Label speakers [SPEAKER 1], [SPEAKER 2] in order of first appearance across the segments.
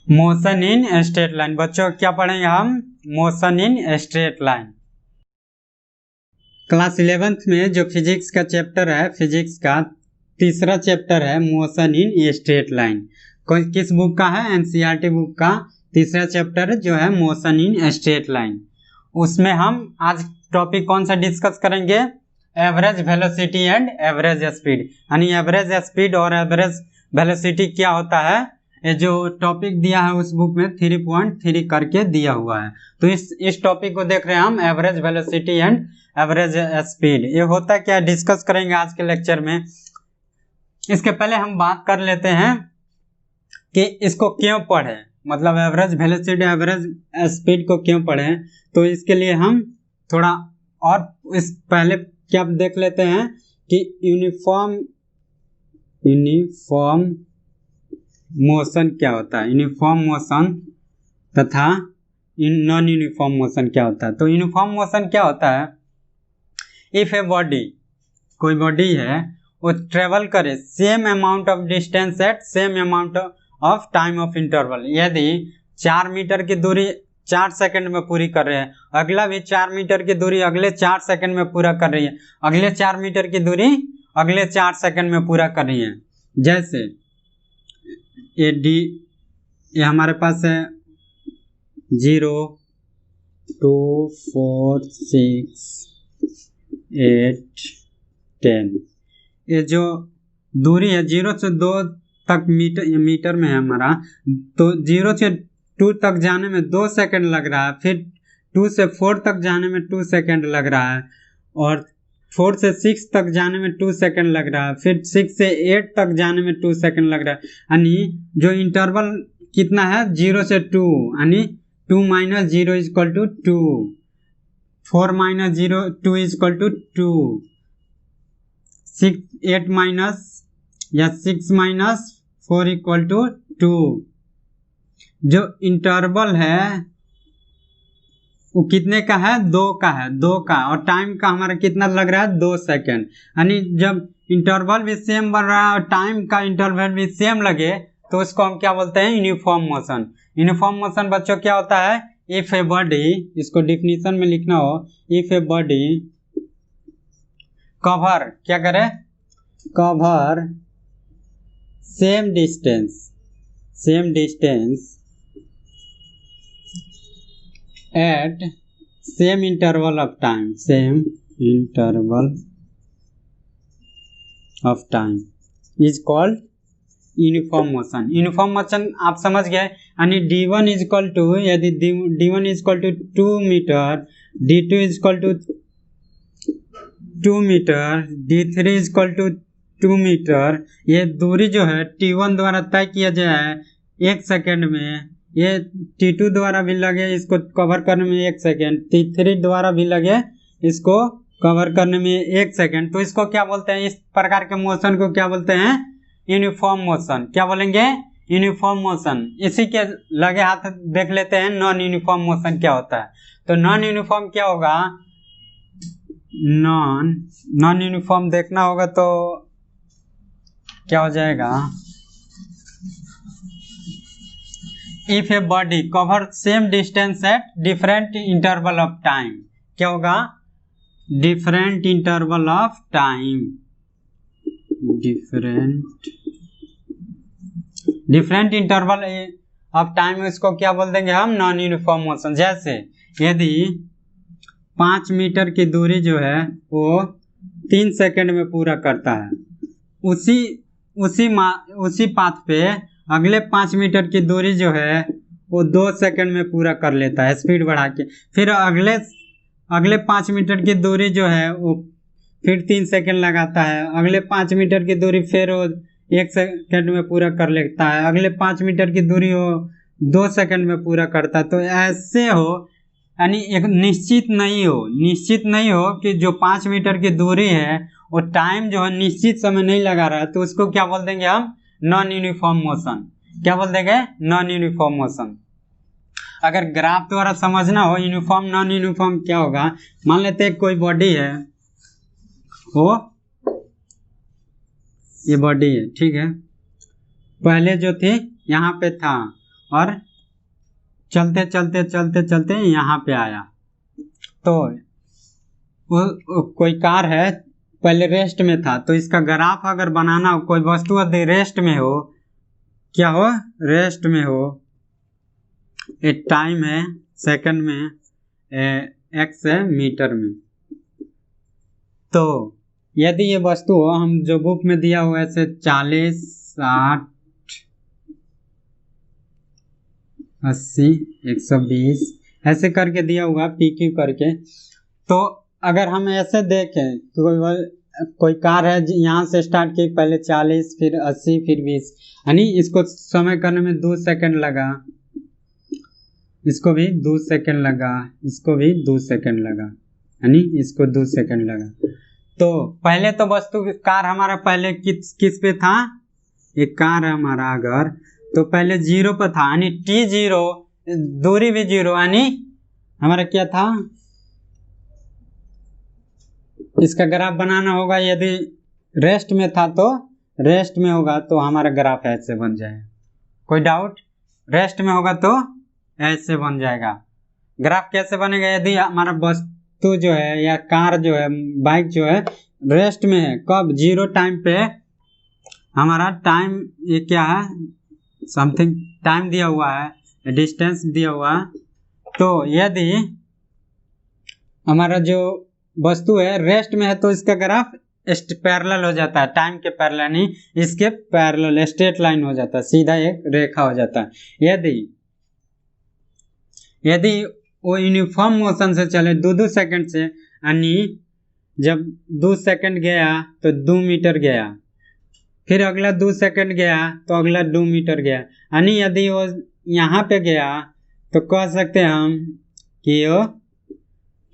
[SPEAKER 1] Motion in straight line. बच्चों क्या पढ़ेंगे हम? Motion in straight line. Class 11th में जो फिजिक्स का चैप्टर है, फिजिक्स का तीसरा चैप्टर है मोशन इन स्ट्रेट लाइन। किस बुक का है? एनसीईआरटी बुक का तीसरा चैप्टर जो है मोशन इन स्ट्रेट लाइन। उसमें हम आज टॉपिक कौन सा डिस्कस करेंगे? Average velocity and average speed. यानी एवरेज स्पीड और एवरेज वेलोसिटी क्या होता है, ये जो टॉपिक दिया है उस बुक में 3.3 करके दिया हुआ है। तो इस टॉपिक को देख रहे हैं हम, average velocity and average speed. ये होता क्या, डिस्कस करेंगे आज के लेक्चर में। इसके पहले हम बात कर लेते हैं कि इसको क्यों पढ़े, मतलब एवरेज वेलोसिटी एवरेज स्पीड को क्यों पढ़े। तो इसके लिए हम थोड़ा और इस पहले क्या देख लेते हैं कि यूनिफॉर्म मोशन क्या होता है, यूनिफॉर्म मोशन तथा नॉन यूनिफॉर्म मोशन क्या होता है। तो यूनिफॉर्म मोशन क्या होता है? इफ ए बॉडी, कोई बॉडी है, वो ट्रेवल करे same amount of distance at same amount of time of interval. यदि 4 मीटर की दूरी 4 सेकंड में पूरी कर रहे हैं, अगला भी 4 मीटर की दूरी अगले 4 सेकंड में पूरा कर रही है, अगले 4 मीटर की दूरी अगले 4 सेकंड में पूरा कर रही है। जैसे ये हमारे पास है 0, 2, 4, 6, 8, 10। ये जो दूरी है 0 से 2 तक मीटर में है हमारा, तो 0 से 2 तक जाने में 2 सेकंड लग रहा है, फिर 2 से 4 तक जाने में 2 सेकंड लग रहा है, और 4 से 6 तक जाने में 2 सेकंड लग रहा है, फिर 6 से 8 तक जाने में 2 सेकंड लग रहा है। यानी जो इंटरवल कितना है 0 से 2, यानी 2 - 0 = 2, 4 - 0 2 = 2, 6 8 या 6 - 4 = 2। जो इंटरवल है वो कितने का है? 2 का है, 2 का, और टाइम का हमारा कितना लग रहा है? 2 सेकंड। यानी जब इंटरवल भी सेम बन रहा है और टाइम का इंटरवल भी सेम लगे तो उसको हम क्या बोलते हैं? Uniform motion. यूनिफॉर्म मोशन बच्चों क्या होता है? इफ ए बॉडी, इसको डिफिनीशन में लिखना हो, इफ ए बॉडी कवर, क्या करे? Cover same distance at same interval of time is called uniform motion. Uniform motion आप समझ गए। यानी d1 = यदि d1 = 2 metre, d2 = 2 metre, d3 = 2 metre, ये दूरी जो है t1 द्वारा तय किया जाए 1 सेकेंड में, ये T2 द्वारा भी लगे इसको कवर करने में 1 सेकेंड, T3 द्वारा भी लगे इसको कवर करने में 1 सेकेंड। तो इसको क्या बोलते हैं? इस प्रकार के मोशन को क्या बोलते हैं? Uniform motion. क्या बोलेंगे? Uniform motion. इसी के लगे हाथ देख लेते हैं नॉन यूनिफॉर्म मोशन क्या होता है। तो नॉन यूनिफॉर्म क्या होगा? नॉन यूनिफॉर्म देखना होगा तो क्या हो जाएगा? If a body cover same distance at different interval of time, क्या होगा? different interval of time इसको क्या बोल देंगे हम? Non uniform motion. जैसे यदि 5 मीटर की दूरी जो है वो 3 सेकंड में पूरा करता है, उसी पाथ पे अगले 5 मीटर की दूरी जो है वो 2 सेकंड में पूरा कर लेता है स्पीड बढ़ा के, फिर अगले 5 मीटर की दूरी जो है वो फिर 3 सेकंड लगाता है, अगले 5 मीटर की दूरी फिर वो 1 सेकंड में पूरा कर लेता है, अगले 5 मीटर की दूरी वो 2 सेकंड में पूरा करता है। तो ऐसे हो, यानी एक निश्चित नहीं हो कि जो 5 मीटर की दूरी है वो टाइम जो है निश्चित समय नहीं लगा रहा है, तो उसको क्या बोल देंगे हम? Non uniform motion. क्या बोल देंगे? Non uniform motion. अगर ग्राफ द्वारा समझना हो यूनिफॉर्म नॉन यूनिफॉर्म क्या होगा, मान लेते हैं कोई बॉडी है, वो ये बॉडी है, ठीक है, पहले जो थी यहाँ पे था, और चलते चलते चलते चलते यहाँ पे आया। तो कोई कार है पहले रेस्ट में था, तो इसका ग्राफ अगर बनाना हो, कोई वस्तु यदि रेस्ट में हो, क्या हो, रेस्ट में हो, एक टाइम है सेकंड में, एक्स है मीटर में। तो यदि ये वस्तु हो, हम जो बुक में दिया हुआ है ऐसे 40, 60, 80, 120 ऐसे करके दिया हुआ PQ करके। तो अगर हम ऐसे देखें कोई कार है यहाँ से स्टार्ट की, पहले 40 फिर 80 फिर 20, यानी इसको समय करने में 2 सेकंड लगा, इसको भी 2 सेकंड लगा, इसको भी 2 सेकंड लगा, यानी इसको 2 सेकंड लगा। तो पहले तो वस्तु कार हमारा पहले किस पे था, एक कार है हमारा अगर, तो पहले 0 पर था, यानी T0, दूरी भी 0, यानी हमारा क्या था, इसका ग्राफ बनाना होगा। यदि रेस्ट में था तो रेस्ट में होगा तो हमारा ग्राफ ऐसे बन जाएगा। कोई डाउट? रेस्ट में होगा तो ऐसे बन जाएगा। ग्राफ कैसे बनेगा? यदि हमारा वस्तु जो है या कार जो है, बाइक जो है रेस्ट में है, कब? 0 टाइम पे हमारा टाइम, ये क्या है, समथिंग टाइम दिया हुआ है, डिस्टेंस दिया हुआ है। तो यदि हमारा जो वस्तु है रेस्ट में है तो इसका ग्राफ पैरेलल हो जाता है, टाइम के पैरेलल नहीं, इसके पैरेलल स्ट्रेट लाइन हो जाता है, सीधा एक रेखा हो जाता है। यदि वो यूनिफॉर्म मोशन से चले 2-2 सेकंड से, यानी जब 2 सेकंड गया तो 2 मीटर गया, फिर अगला 2 सेकंड गया तो अगला 2 मीटर गया, यानी यदि वो यहाँ पे गया तो कह सकते हैं हम कि वो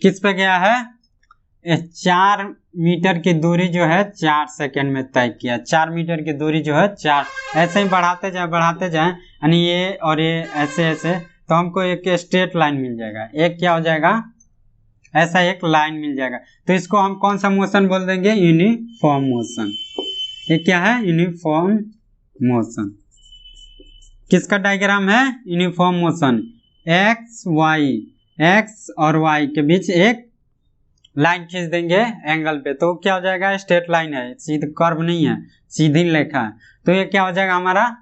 [SPEAKER 1] किस पे गया है, 4 मीटर की दूरी जो है 4 सेकंड में तय किया। 4 मीटर की दूरी जो है 4, ऐसे ही बढ़ाते जाए, यानी ये और ये ऐसे ऐसे, तो हमको एक स्ट्रेट लाइन मिल जाएगा। एक क्या हो जाएगा, ऐसा एक लाइन मिल जाएगा। तो इसको हम कौन सा मोशन बोल देंगे? Uniform motion. ये क्या है? Uniform motion. किसका डायग्राम है? Uniform motion. एक्स और वाई के बीच एक लाइन खींच देंगे एंगल पे, तो क्या हो जाएगा? स्ट्रेट लाइन है, सीधा कर्व नहीं है, सीधी रेखा है। तो ये क्या हो जाएगा हमारा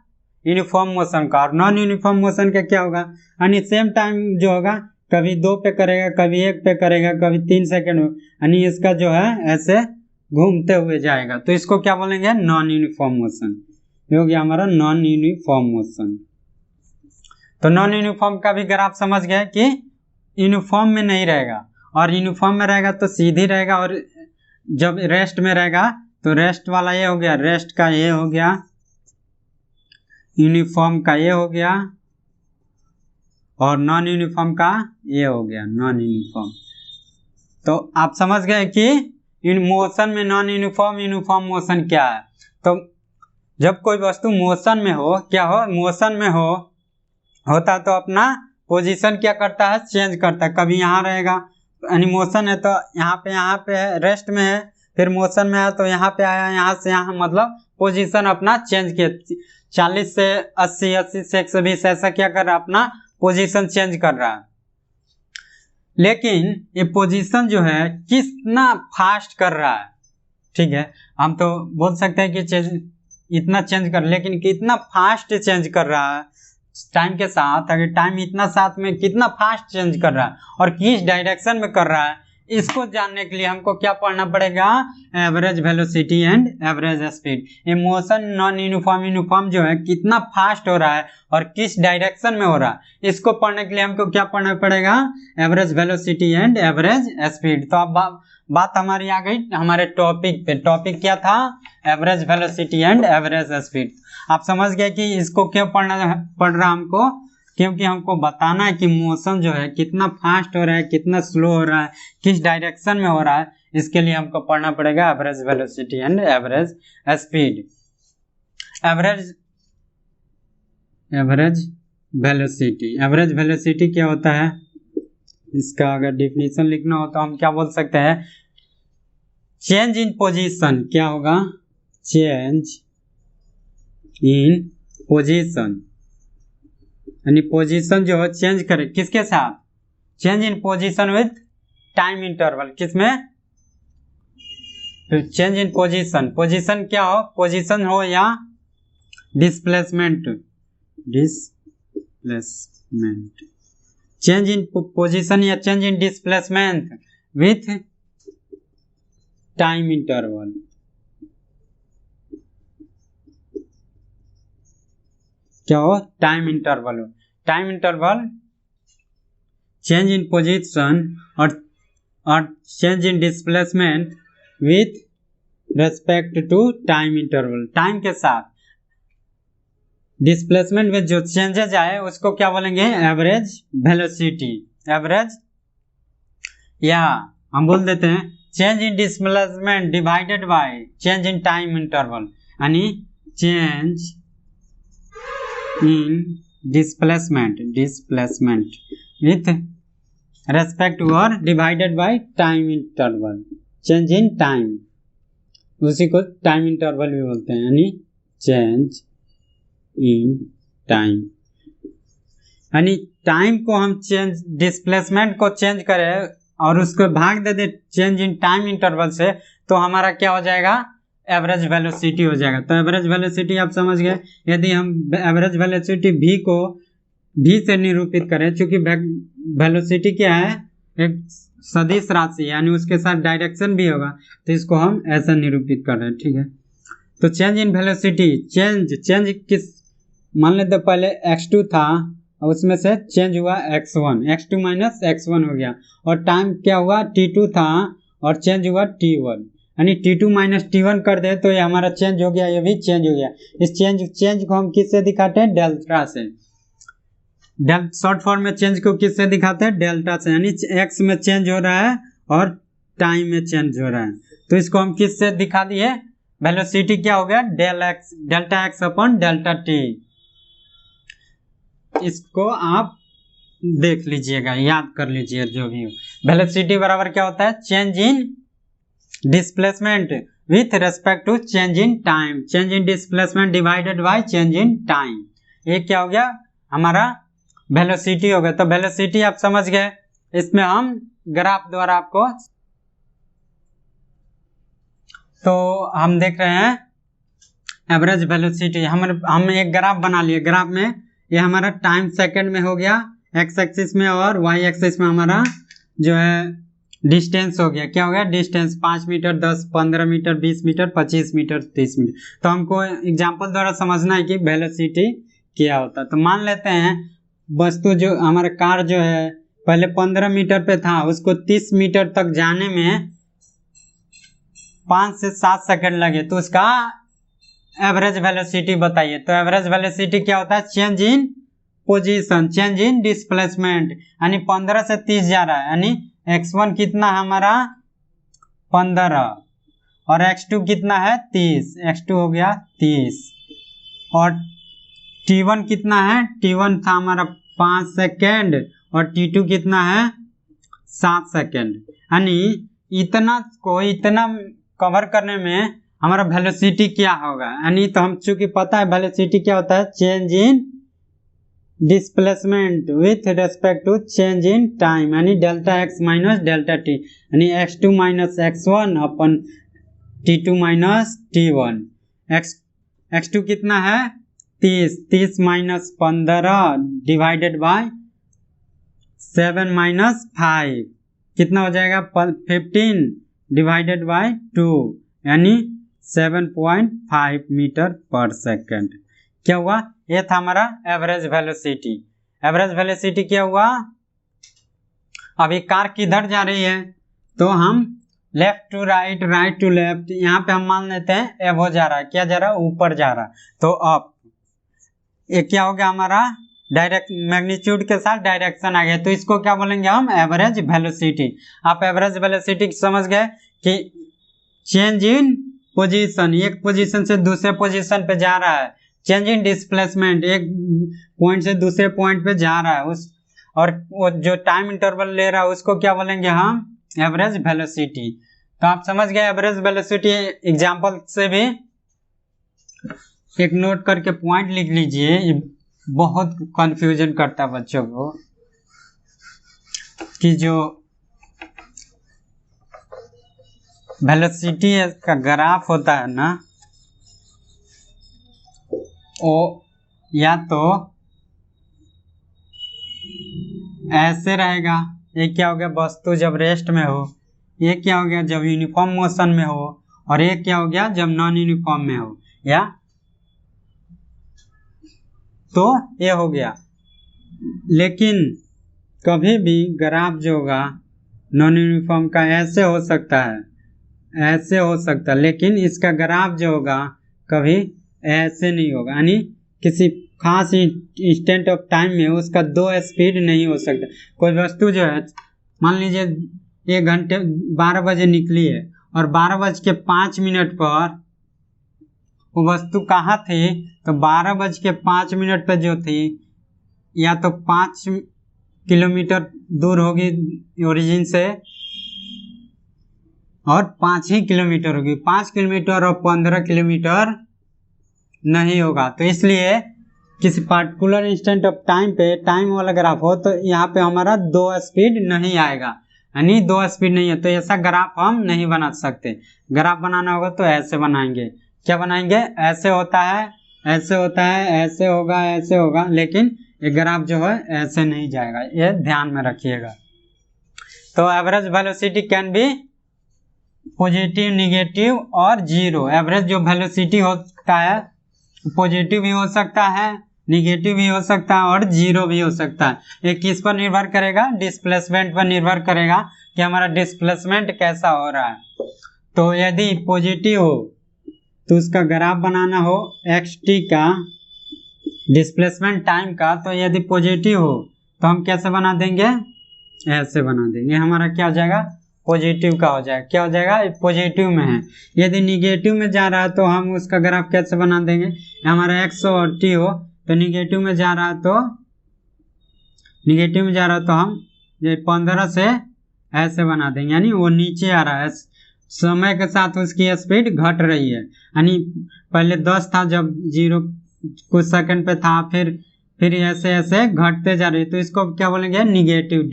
[SPEAKER 1] यूनिफॉर्म मोशन का। और नॉन यूनिफॉर्म मोशन का क्या होगा, यानी सेम टाइम जो होगा, कभी 2 पे करेगा, कभी 1 पे करेगा, कभी 3 सेकंड, यानी इसका जो है ऐसे घूमते हुए जाएगा। तो इसको क्या बोलेंगे? Non uniform motion. ये हो गया हमारा नॉन यूनिफॉर्म मोशन। तो नॉन यूनिफॉर्म का भी ग्राफ समझ गए कि यूनिफॉर्म में नहीं रहेगा, और यूनिफॉर्म में रहेगा तो सीधी रहेगा, और जब रेस्ट में रहेगा तो रेस्ट वाला ये हो गया, रेस्ट का ये हो गया, यूनिफॉर्म का ये हो गया, और नॉन यूनिफॉर्म का ये हो गया, नॉन यूनिफॉर्म। तो आप समझ गए कि मोशन में नॉन यूनिफॉर्म, यूनिफॉर्म मोशन क्या है। तो जब कोई वस्तु मोशन में हो, क्या हो, मोशन में होता तो अपना पोजीशन क्या करता है? चेंज करता है। कभी यहाँ रहेगा, यानी मोशन है तो यहाँ पे है, रेस्ट में है, फिर मोशन में है तो यहाँ पे आया, यहाँ से यहाँ, मतलब पोजीशन अपना चेंज किया। 40 से 80, 80 से 120, ऐसा क्या कर रहा है? अपना पोजीशन चेंज कर रहा है। लेकिन ये पोजीशन जो है कितना फास्ट कर रहा है, ठीक है, हम तो बोल सकते हैं कि इतना चेंज कर, लेकिन कितना फास्ट चेंज कर रहा है टाइम के साथ। अगर टाइम इतना साथ में कितना फास्ट चेंज कर रहा है और किस डायरेक्शन में कर रहा है, इसको जानने के लिए हमको क्या पढ़ना पड़ेगा? Average velocity and average speed. ये मोशन नॉन यूनिफॉर्म, यूनिफॉर्म जो है कितना फास्ट हो रहा है और किस डायरेक्शन में हो रहा है, इसको पढ़ने के लिए हमको क्या पढ़ना पड़ेगा? Average velocity and average speed. तो अब बात हमारी आ गई हमारे टॉपिक पे। टॉपिक क्या था? Average velocity and average speed. आप समझ गए कि इसको क्यों पढ़ रहा हमको? क्योंकि हमको बताना है कि मोशन जो है कितना फास्ट हो रहा है, कितना स्लो हो रहा है, किस डायरेक्शन में हो रहा है, इसके लिए हमको पढ़ना पड़ेगा average velocity and average speed. Average velocity क्या होता है? इसका अगर डिफिनीशन लिखना हो तो हम क्या बोल सकते हैं? Change in position. क्या होगा? चेंज इन पोजीशन यानी पोजीशन जो है चेंज करे किसके साथ, change in position with time interval, किसमें, चेंज इन पोजीशन, पोजीशन क्या हो, पोजीशन हो या displacement, displacement, change in position या change in displacement with time interval, क्या हो, टाइम इंटरवल हो, time interval change in position और change in displacement with respect to time interval, time के साथ डिस्प्लेसमेंट में जो चेंजेज आए उसको क्या बोलेंगे, एवरेज वेलोसिटी, एवरेज, या हम बोल देते हैं change in displacement divided by change in time interval, यानी change in displacement with respect और divided by time interval, change in time, उसी को टाइम इंटरवल भी बोलते हैं, यानी चेंज इन टाइम, यानी टाइम को हम चेंज, डिस्प्लेसमेंट को चेंज करें और उसको भाग दे दे चेंज इन टाइम इंटरवल से, तो हमारा क्या हो जाएगा, एवरेज वेलोसिटी हो जाएगा। तो एवरेज वेलोसिटी आप समझ गए, यदि हम एवरेज वेलोसिटी v को v से निरूपित करें, क्योंकि वेलोसिटी क्या है, एक सदिश राशि, यानी उसके साथ डायरेक्शन भी होगा, तो इसको हम ऐसा निरूपित कर रहे हैं, ठीक है। तो चेंज इन वेलोसिटी, चेंज किस, मान लेते पहले x2 था और उसमें से चेंज हुआ x1, x2 माइनस x1 हो गया, और टाइम क्या हुआ, t2 था और चेंज हुआ t1, यानी t2 माइनस t1 कर दे तो ये हमारा चेंज हो गया, ये भी चेंज हो गया। इस चेंज को हम किससे दिखाते हैं, डेल्टा से, शॉर्ट फॉर्म में चेंज को किससे दिखाते हैं, डेल्टा से, यानी x में चेंज हो रहा है और टाइम में चेंज हो रहा है, तो इसको हम किससे दिखा दिए, वेलोसिटी क्या हो गया, delta x upon delta t। इसको आप देख लीजिएगा, याद कर लीजिए जो भी हो। वेलोसिटी बराबर क्या होता है, change in displacement with respect to change in time, change in displacement divided by change in time, ये क्या हो गया हमारा वेलोसिटी हो गया। तो वेलोसिटी आप समझ गए, इसमें हम ग्राफ द्वारा आपको, तो हम देख रहे हैं एवरेज वेलोसिटी, हम एक ग्राफ बना लिए, ग्राफ में ये हमारा टाइम सेकंड में हो गया एक्स एक्सिस में, और वाई एक्सिस में हमारा जो है डिस्टेंस हो गया, क्या हो गया, distance 5 metre, 10, 15 metre, 20 metre, 25 metre, 30 metre. तो हमको एग्जांपल द्वारा समझना है कि वेलोसिटी क्या होता है। तो मान लेते हैं वस्तु जो हमारा कार जो है पहले 15 मीटर पे था, उसको 30 मीटर तक जाने में 5 से 7 सेकंड लगे, तो उसका एवरेज वेलोसिटी बताइए। तो एवरेज वेलोसिटी क्या होता है, change in position, change in displacement, यानी 15 से 30 जा रहा है, यानी x1 कितना हमारा 15 और x2 कितना है 30, x2 हो गया 30, और t1 कितना है, t1 था हमारा 5 सेकेंड और t2 कितना है 7 सेकेंड, यानी इतना कवर करने में हमारा वेलोसिटी क्या होगा, यानी तो हम चूंकि पता है वेलोसिटी क्या होता है, change in displacement with respect to change in time, यानी delta x minus delta t, यानी x2 माइनस x1 अपन t2 माइनस t1, x2 कितना है 30 माइनस 15 डिवाइडेड बाय 7 माइनस 5 कितना हो जाएगा 15 डिवाइडेड बाय 2, यानी 7.5 मीटर पर सेकेंड। क्या हुआ, ये था हमारा एवरेज वेलोसिटी। एवरेज वेलोसिटी क्या हुआ, अभी कार किधर जा रही है, तो हम left to right, right to left, यहाँ पे हम मान लेते हैं एबो जा रहा है, क्या जा रहा है, ऊपर जा रहा है, तो अप, ये क्या हो गया हमारा डायरेक्ट मैग्नीट्यूड के साथ डायरेक्शन आ गया, तो इसको क्या बोलेंगे हम, एवरेज वेलोसिटी। आप एवरेज वेलोसिटी समझ गए कि चेंज इन पोजीशन, एक पोजीशन से दूसरे पोजीशन पे जा रहा है, चेंज इन डिस्प्लेसमेंट, एक पॉइंट से दूसरे पॉइंट पे जा रहा है उस, और वो जो टाइम इंटरवल ले रहा है उसको क्या बोलेंगे हम, एवरेज वेलोसिटी। तो आप समझ गए एवरेज वेलोसिटी। एग्जांपल से भी एक नोट करके पॉइंट लिख लीजिए, बहुत कंफ्यूजन करता है बच्चों को कि जो वेलोसिटी का ग्राफ होता है ना, वो या तो ऐसे रहेगा, ये क्या हो गया वस्तु जब रेस्ट में हो, ये क्या हो गया जब यूनिफॉर्म मोशन में हो, और ये क्या हो गया जब नॉन यूनिफॉर्म में हो, या तो ये हो गया। लेकिन कभी भी ग्राफ जो होगा नॉन यूनिफॉर्म का ऐसे हो सकता है, ऐसे हो सकता है, लेकिन इसका ग्राफ जो होगा कभी ऐसे नहीं होगा, यानी किसी खास इंस्टेंट ऑफ टाइम में उसका दो स्पीड नहीं हो सकता। कोई वस्तु जो है मान लीजिए 1 घंटे 12 बजे निकली है और 12:05 पर वो वस्तु कहाँ थी, तो 12:05 पर जो थी या तो 5 किलोमीटर दूर होगी ओरिजिन से, और 5 ही किलोमीटर होगी, 5 किलोमीटर और 15 किलोमीटर नहीं होगा। तो इसलिए किसी पार्टिकुलर इंस्टेंट ऑफ टाइम पे टाइम वाला ग्राफ हो तो यहाँ पे हमारा 2 स्पीड नहीं आएगा, यानी 2 स्पीड नहीं है, तो ऐसा ग्राफ हम नहीं बना सकते। ग्राफ बनाना होगा तो ऐसे बनाएंगे, क्या बनाएंगे, ऐसे होता है, ऐसे होता है, ऐसे होगा, ऐसे होगा, लेकिन ये ग्राफ जो है ऐसे नहीं जाएगा, ये ध्यान में रखिएगा। तो average velocity can be positive, negative और जीरो। एवरेज जो वेलोसिटी होता है पॉजिटिव भी हो सकता है, नेगेटिव भी हो सकता है और जीरो भी हो सकता है। ये किस पर निर्भर करेगा, डिस्प्लेसमेंट पर निर्भर करेगा कि हमारा डिस्प्लेसमेंट कैसा हो रहा है। तो यदि पॉजिटिव हो तो उसका ग्राफ बनाना हो एक्स टी का डिस्प्लेसमेंट टाइम का, तो यदि पॉजिटिव हो तो हम कैसे बना देंगे, ऐसे बना देंगे, हमारा क्या हो जाएगा पॉजिटिव का हो जाएगा, क्या हो जाएगा पॉजिटिव में है। यदि निगेटिव में जा रहा है तो हम उसका ग्राफ कैसे बना देंगे, हमारा एक्स और टी हो तो निगेटिव में जा रहा है तो निगेटिव में जा रहा है तो हम ये 15 से ऐसे बना देंगे, यानी वो नीचे आ रहा है, समय के साथ उसकी स्पीड घट रही है, यानी पहले 10 था, जब 0 कुछ सेकंड पे था, फिर ऐसे ऐसे घटते जा रही है, तो इसको क्या बोलेंगे निगेटिव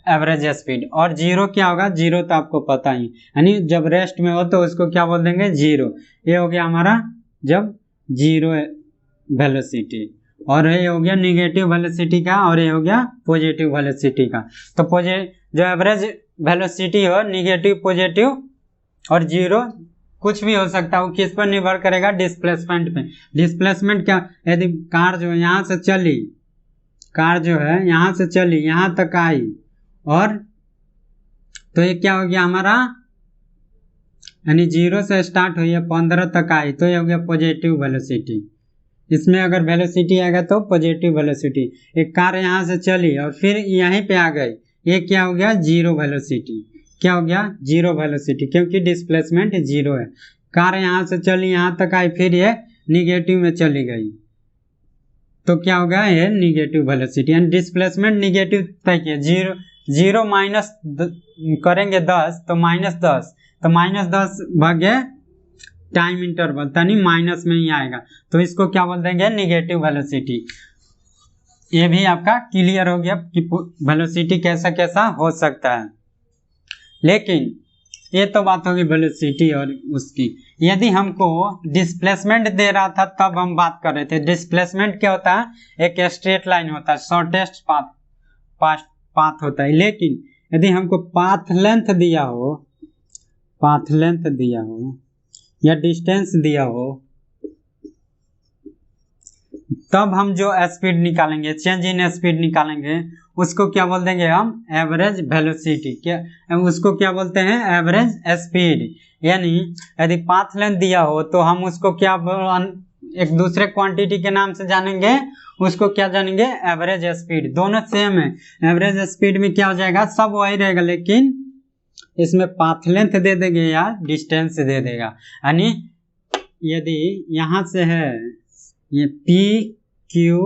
[SPEAKER 1] एवरेज स्पीड। और जीरो क्या होगा, जीरो तो आपको पता ही, यानी जब रेस्ट में हो तो उसको क्या बोल देंगे जीरो। ये हो गया हमारा जब जीरो वेलोसिटी, और ये हो गया निगेटिव वेलोसिटी का, और ये हो गया पॉजिटिव वेलोसिटी का। तो जो एवरेज वेलोसिटी हो निगेटिव, पॉजिटिव और जीरो कुछ भी हो सकता है, वो किस पर निर्भर करेगा, डिस्प्लेसमेंट पे। डिस्प्लेसमेंट क्या, यदि कार जो है यहाँ से चली, कार जो है यहाँ से चली यहाँ तक आई, और तो ये क्या हो गया हमारा, यानी 0 से स्टार्ट हुई है 15 तक आई, तो ये हो गया पॉजिटिव वेलोसिटी। इसमें अगर वेलोसिटी आएगा तो पॉजिटिव वेलोसिटी। एक कार यहाँ से चली और फिर यहीं पे आ गई, ये क्या हो गया जीरो वेलोसिटी, क्या हो गया जीरो वेलोसिटी, क्योंकि डिस्प्लेसमेंट जीरो है। कार यहाँ से चली यहाँ तक आई, फिर ये निगेटिव में चली गई, तो क्या होगा ये निगेटिव वेलोसिटी, यानी डिस्प्लेसमेंट निगेटिव तय किया। जीरो माइनस करेंगे 10 तो -10, तो -10 भागे टाइम इंटरवल, यानी माइनस में ही आएगा, तो इसको क्या बोल देंगे निगेटिव वेलोसिटी। ये भी आपका क्लियर हो गया कि वेलोसिटी कैसा कैसा हो सकता है। लेकिन ये तो बात होगी वेलोसिटी और उसकी, यदि हमको डिस्प्लेसमेंट दे रहा था तब हम बात कर रहे थे। डिस्प्लेसमेंट क्या होता है, एक स्ट्रेट लाइन होता है, शॉर्टेस्ट पाथ होता है। लेकिन यदि हमको पाथ लेंथ दिया हो, पाथ लेंथ दिया हो या डिस्टेंस दिया हो, तब हम जो स्पीड निकालेंगे, चेंज इन स्पीड निकालेंगे, उसको क्या बोल देंगे हम एवरेज वेलोसिटी। क्या उसको क्या बोलते हैं, एवरेज स्पीड। यानी यदि पाथ लेंथ दिया हो तो हम उसको क्या एक दूसरे क्वांटिटी के नाम से जानेंगे, उसको क्या जानेंगे एवरेज स्पीड। दोनों सेम है, एवरेज स्पीड में क्या हो जाएगा सब वही रहेगा, लेकिन इसमें पाथ लेंथ दे देंगे या डिस्टेंस दे देगा। यानी यदि यहाँ से है ये P Q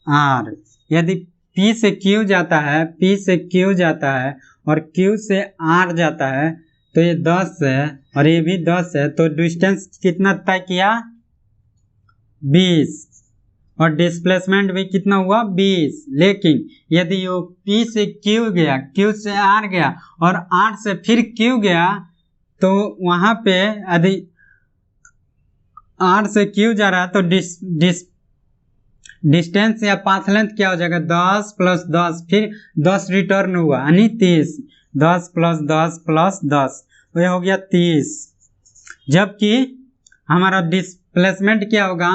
[SPEAKER 1] R, यदि P से Q जाता है, P से Q जाता है और Q से R जाता है, तो ये 10 है और ये भी 10 है, तो डिस्टेंस कितना तय किया 20, और डिस्प्लेसमेंट भी कितना हुआ 20। लेकिन यदि वो P से Q गया, Q से R गया और R से फिर Q गया तो वहां पे यदि R से Q जा रहा है तो डिस्टेंस या पाथ लेंथ क्या हो जाएगा 10 + 10, फिर 10 रिटर्न हुआ यानी 30, 10 + 10 + 10 तो ये हो गया 30। जबकि हमारा डिस्प्लेसमेंट क्या होगा,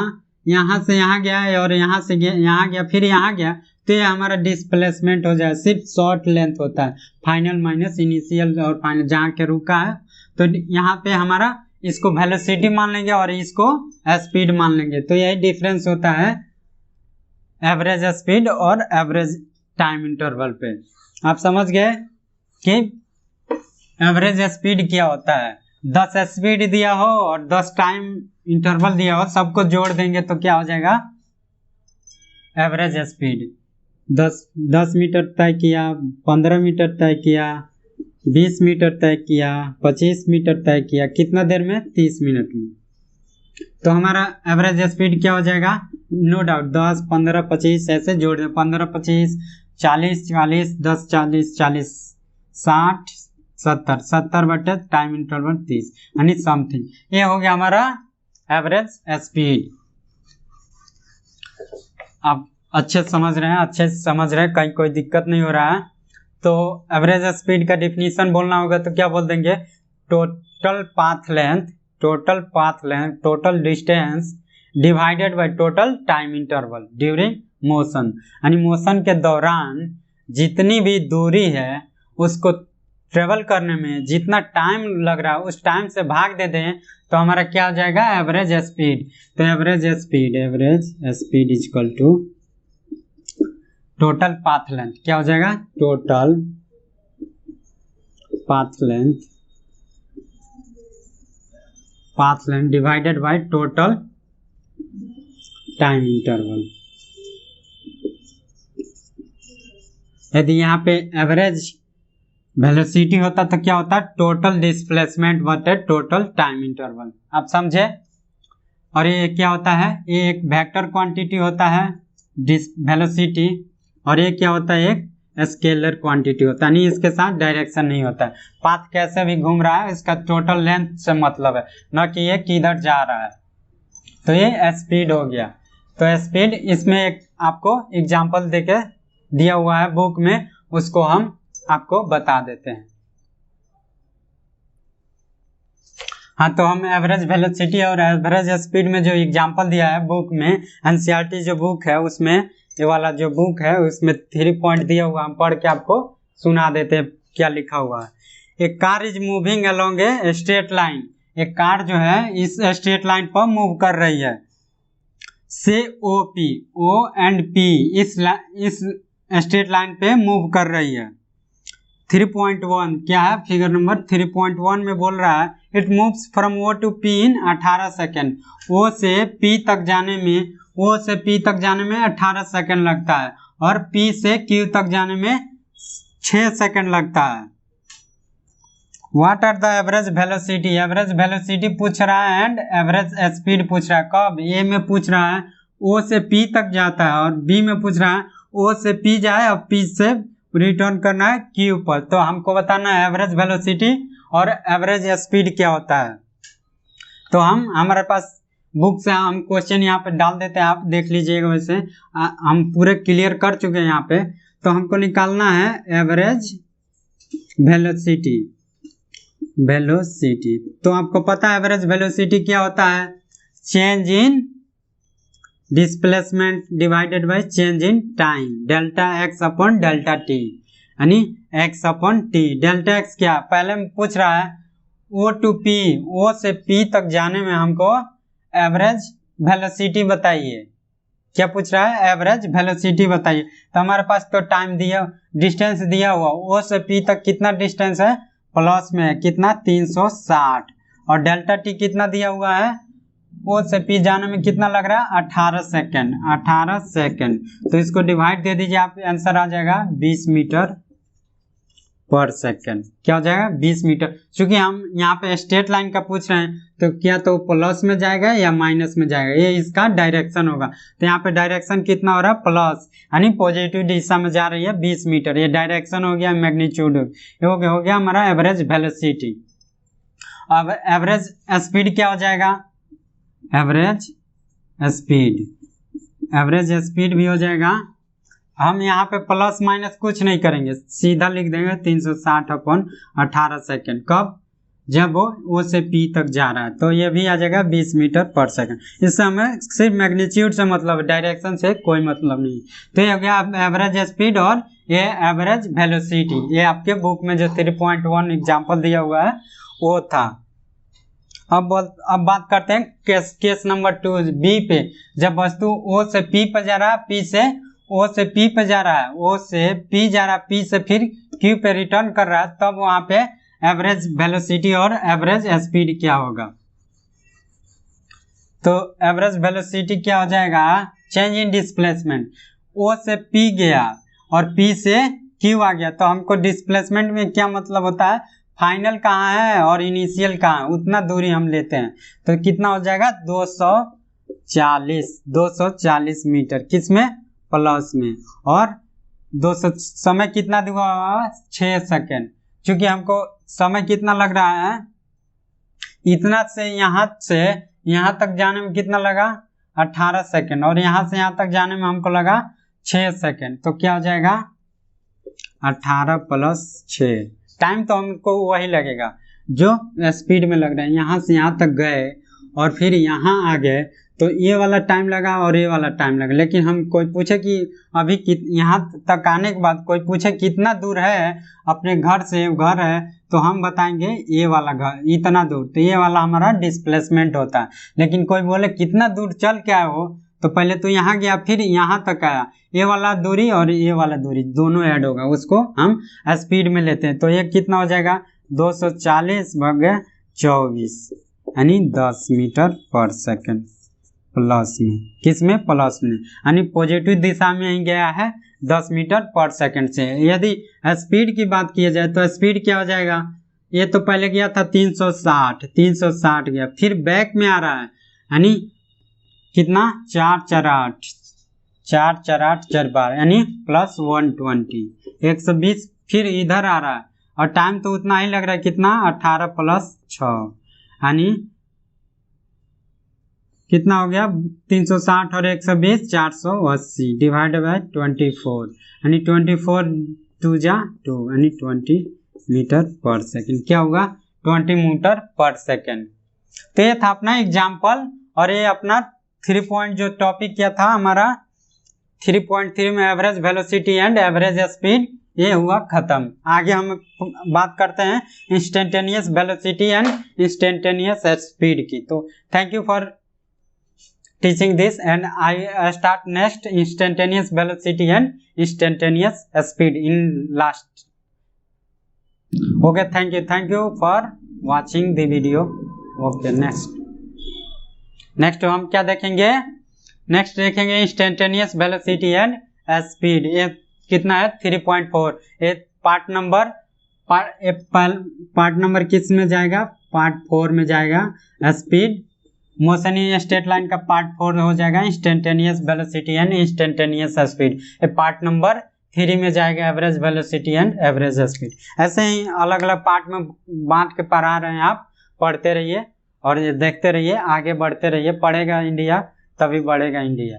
[SPEAKER 1] यहाँ से यहाँ गया और यहाँ से यहाँ गया फिर यहाँ गया तो ये हमारा डिस्प्लेसमेंट हो जाए। सिर्फ शॉर्ट लेंथ होता है, फाइनल माइनस इनिशियल और फाइनल जहाँ के रुका है। तो यहाँ पे हमारा इसको वेलोसिटी मान लेंगे और इसको स्पीड मान लेंगे। तो यही डिफरेंस होता है एवरेज स्पीड और एवरेज टाइम इंटरवल पे। आप समझ गए कि एवरेज स्पीड क्या होता है। 10 स्पीड दिया हो और 10 टाइम इंटरवल दिया हो, सबको जोड़ देंगे तो क्या हो जाएगा एवरेज स्पीड। 10 मीटर तय किया, 15 मीटर तय किया, 20 मीटर तय किया, 25 मीटर तय किया, कितना देर में 30 मिनट में। तो हमारा एवरेज स्पीड क्या हो जाएगा, नो डाउट 10 15 25 ऐसे जोड़ दें, 15 25 40 40 10 40 40 60 70 70 बटे टाइम इंटरवल 30 यानी समथिंग। ये हो गया हमारा एवरेज स्पीड। आप अच्छे से समझ रहे हैं, अच्छे से समझ रहे हैं, कहीं कोई दिक्कत नहीं हो रहा है। तो एवरेज स्पीड का डिफिनीशन बोलना होगा तो क्या बोल देंगे, total path length, total distance divided by total time interval during motion. यानी मोशन के दौरान जितनी भी दूरी है उसको ट्रेवल करने में जितना टाइम लग रहा है उस टाइम से भाग देते हैं तो हमारा क्या हो जाएगा एवरेज स्पीड। तो average speed is equal to total path length, क्या हो जाएगा total path length divided by total time interval. यदि यहाँ पे एवरेज वेलोसिटी होता तो क्या होता टोटल डिस्प्लेसमेंट बटे टोटल टाइम इंटरवल। आप समझे। और ये क्या होता है, ये एक वेक्टर क्वांटिटी होता है वेलोसिटी, और ये क्या होता है एक स्केलर क्वांटिटी होता है, नहीं इसके साथ डायरेक्शन नहीं होता है। पाथ कैसे भी घूम रहा है इसका टोटल लेंथ से मतलब है, न कि ये किधर जा रहा है। तो ये स्पीड हो गया। तो स्पीड, इसमें एक आपको एग्जांपल देके दिया हुआ है बुक में, उसको हम आपको बता देते हैं। हाँ, तो हम एवरेज वेलोसिटी और एवरेज स्पीड में जो एग्जांपल दिया है बुक में, एनसीईआरटी जो बुक है उसमें, ये वाला जो बुक है उसमें 3 पॉइंट दिया हुआ, हम पढ़ के आपको सुना देते हैं क्या लिखा हुआ है। एक car is moving along a straight line, एक कार जो है इस स्ट्रेट लाइन पर मूव कर रही है। से ओ एंड पी इस स्ट्रेट लाइन पे मूव कर रही है। 3.1 क्या है, फिगर नंबर 3.1 में बोल रहा है it moves from O to P in 18 second. O से पी तक जाने में 18 सेकेंड लगता है और पी से क्यू तक जाने में 6 सेकेंड लगता है। What are the average velocity, average velocity पूछ रहा है एंड एवरेज स्पीड पूछ रहा है। कब, ए में पूछ रहा है ओ से पी तक जाता है और बी में पूछ रहा है ओ से पी जाए और पी से रिटर्न करना है क्यू पर। तो हमको बताना है एवरेज वेलोसिटी और एवरेज स्पीड क्या होता है। तो हमारे पास बुक से हम क्वेश्चन यहाँ पे डाल देते हैं, आप देख लीजिएगा। वैसे हम पूरे क्लियर कर चुके हैं यहाँ पे। तो हमको निकालना है एवरेज वेलोसिटी। तो आपको पता है एवरेज वेलोसिटी क्या होता है, change in displacement divided by change in time, delta x upon delta t, यानी x upon t. Delta x क्या, पहले में पूछ रहा है ओ टू पी, ओ से पी तक जाने में हमको एवरेज वेलोसिटी बताइए। क्या पूछ रहा है, एवरेज वेलोसिटी बताइए। तो हमारे पास तो टाइम दिया, डिस्टेंस दिया हुआ, ओ से पी तक कितना डिस्टेंस है, प्लस में है कितना 360, और डेल्टा टी कितना दिया हुआ है, ओ से पी जाने में कितना लग रहा है 18 सेकेंड। तो इसको डिवाइड दे दीजिए आप, आंसर आ जाएगा 20 मीटर पर सेकेंड। क्या हो जाएगा 20 मीटर। क्योंकि हम यहाँ पे स्ट्रेट लाइन का पूछ रहे हैं तो क्या तो प्लस में जाएगा या माइनस में जाएगा, ये इसका डायरेक्शन होगा। तो यहाँ पे डायरेक्शन कितना हो रहा है प्लस, यानी पॉजिटिव दिशा में जा रही है 20 मीटर। ये डायरेक्शन हो गया, मैग्नीट्यूड हो गया हमारा एवरेज वेलोसिटी। अब एवरेज स्पीड क्या हो जाएगा, एवरेज स्पीड भी हो जाएगा। हम यहाँ पे प्लस माइनस कुछ नहीं करेंगे, सीधा लिख देंगे 360/18 सेकेंड। कब, जब वो O से P तक जा रहा है, तो ये भी आ जाएगा 20 मीटर पर सेकेंड। इससे हमें सिर्फ मैग्नीट्यूड से मतलब, डायरेक्शन से कोई मतलब नहीं। तो ये हो गया एवरेज स्पीड और ये एवरेज वेलोसिटी। ये आपके बुक में जो 3.1 एग्जाम्पल दिया हुआ है वो था। अब बात करते हैं केस नंबर 2 बी पे। जब वस्तु O से P पे जा रहा है, P से O से P पे जा रहा है, O से P जा रहा है, P से फिर Q पे रिटर्न कर रहा है, तब वहां पे एवरेज वेलोसिटी और एवरेज स्पीड क्या होगा। तो एवरेज वेलोसिटी क्या हो जाएगा, चेंज इन डिस्प्लेसमेंट। O से P गया और P से Q आ गया, तो हमको डिस्प्लेसमेंट में क्या मतलब होता है, फाइनल कहाँ है और इनिशियल कहाँ है, उतना दूरी हम लेते हैं। तो कितना हो जाएगा 240 मीटर, किसमें, प्लस में। और 200 समय कितना दिया हुआ, 6 सेकेंड। क्योंकि हमको समय कितना लग रहा है, इतना से यहाँ तक जाने में कितना लगा 18 सेकेंड, और यहाँ से यहाँ तक जाने में हमको लगा 6 सेकेंड। तो क्या हो जाएगा 18 + 6। टाइम तो हमको वही लगेगा जो स्पीड में लग रहा है। यहाँ से यहाँ तक गए और फिर यहाँ आ गए, तो ये वाला टाइम लगा और ये वाला टाइम लगा। लेकिन हम कोई पूछे कि अभी यहाँ तक आने के बाद कोई पूछे कितना दूर है अपने घर से, घर है, तो हम बताएंगे ये वाला घर इतना दूर, तो ये वाला हमारा डिस्प्लेसमेंट होता है। लेकिन कोई बोले कितना दूर चल के आए हो, तो पहले तो यहाँ गया फिर यहाँ तक आया, ये वाला दूरी और ये वाला दूरी दोनों ऐड होगा, उसको हम स्पीड में लेते हैं। तो ये कितना हो जाएगा 240/24, यानी 10 मीटर पर सेकेंड प्लस में, किसमें, प्लस में, यानी पॉजिटिव दिशा में ही गया है 10 मीटर पर सेकेंड से। यदि स्पीड की बात किया जाए तो स्पीड क्या हो जाएगा, ये तो पहले गया था 360 गया, फिर बैक में आ रहा है, यानी कितना 4×8 4×12 यानी +120 120, फिर इधर आ रहा है और टाइम तो उतना ही लग रहा है, कितना 18 + 6, यानी कितना हो गया 360 और 120 480 /24, यानी 24 2 यानी 20 मीटर पर सेकेंड। क्या होगा 20 मीटर पर सेकेंड। तो ये था अपना एग्जाम्पल, और ये अपना 3 पॉइंट जो टॉपिक क्या था हमारा 3.3 में average velocity and average speed, ये हुआ खत्म। आगे हम बात करते हैं instantaneous velocity and instantaneous speed की। तो thank you for teaching this, and I start next instantaneous velocity and instantaneous speed in last. Okay, thank you for watching the video. Okay, next हम क्या देखेंगे, नेक्स्ट देखेंगे instantaneous velocity and speed. ये कितना है 3.4। ये पार्ट नंबर किस में जाएगा, पार्ट 4 में जाएगा। Speed motion in straight line का पार्ट 4 हो जाएगा instantaneous velocity and instantaneous speed. ये पार्ट नंबर 3 में जाएगा average velocity and average speed. ऐसे ही अलग अलग पार्ट में बांट के पढ़ा रहे हैं, आप पढ़ते रहिए और ये देखते रहिए, आगे बढ़ते रहिए। पढ़ेगा इंडिया तभी बढ़ेगा इंडिया।